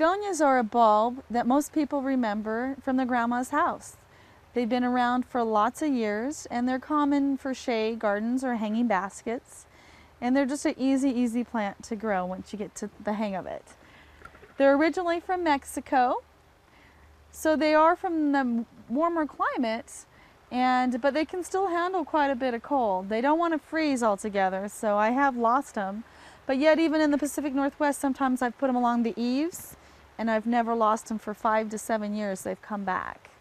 Begonias are a bulb that most people remember from their grandma's house. They've been around for lots of years and they're common for shade gardens or hanging baskets. And they're just an easy plant to grow once you get to the hang of it. They're originally from Mexico, so they are from the warmer climates, but they can still handle quite a bit of cold. They don't want to freeze altogether, so I have lost them. But yet even in the Pacific Northwest, sometimes I've put them along the eaves and I've never lost them for 5 to 7 years. They've come back.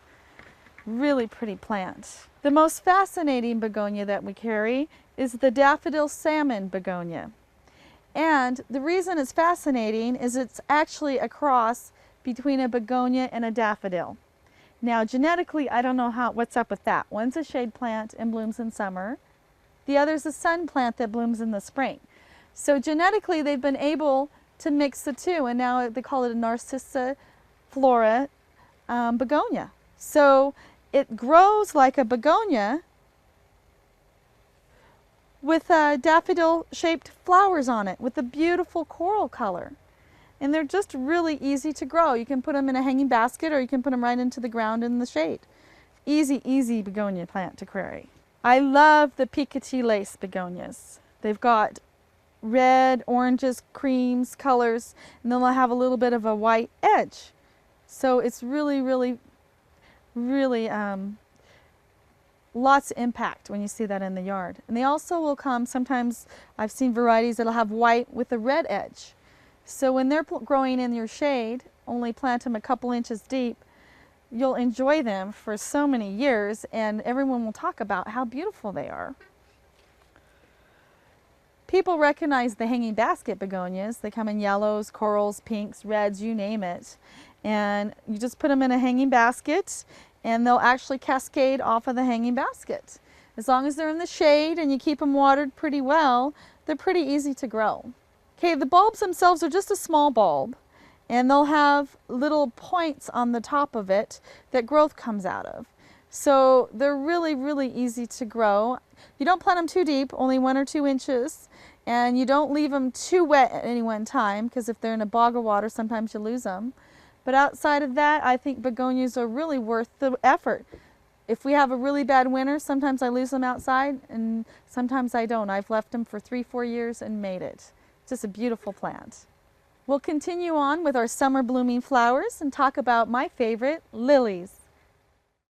Really pretty plant. The most fascinating begonia that we carry is the daffodil salmon begonia. And the reason it's fascinating is it's actually a cross between a begonia and a daffodil. Now genetically, I don't know what's up with that. One's a shade plant and blooms in summer. The other's a sun plant that blooms in the spring. So genetically, they've been able to mix the two, and now they call it a Narcissa flora begonia. So it grows like a begonia with daffodil-shaped flowers on it with a beautiful coral color. And they're just really easy to grow. You can put them in a hanging basket or you can put them right into the ground in the shade. Easy begonia plant to carry. I love the Piketty lace begonias. They've got red, oranges, creams, colors, and then they'll have a little bit of a white edge. So it's really lots of impact when you see that in the yard. And they also will come, sometimes I've seen varieties that'll have white with a red edge. So when they're growing in your shade, only plant them a couple inches deep, you'll enjoy them for so many years and everyone will talk about how beautiful they are. People recognize the hanging basket begonias. They come in yellows, corals, pinks, reds, you name it. And you just put them in a hanging basket and they'll actually cascade off of the hanging basket. As long as they're in the shade and you keep them watered pretty well, they're pretty easy to grow. Okay, the bulbs themselves are just a small bulb and they'll have little points on the top of it that growth comes out of. So they're really easy to grow. You don't plant them too deep, only 1 or 2 inches, and you don't leave them too wet at any one time because if they're in a bog of water, sometimes you lose them. But outside of that, I think begonias are really worth the effort. If we have a really bad winter, sometimes I lose them outside and sometimes I don't. I've left them for 3-4 years and made it. It's just a beautiful plant. We'll continue on with our summer blooming flowers and talk about my favorite, lilies.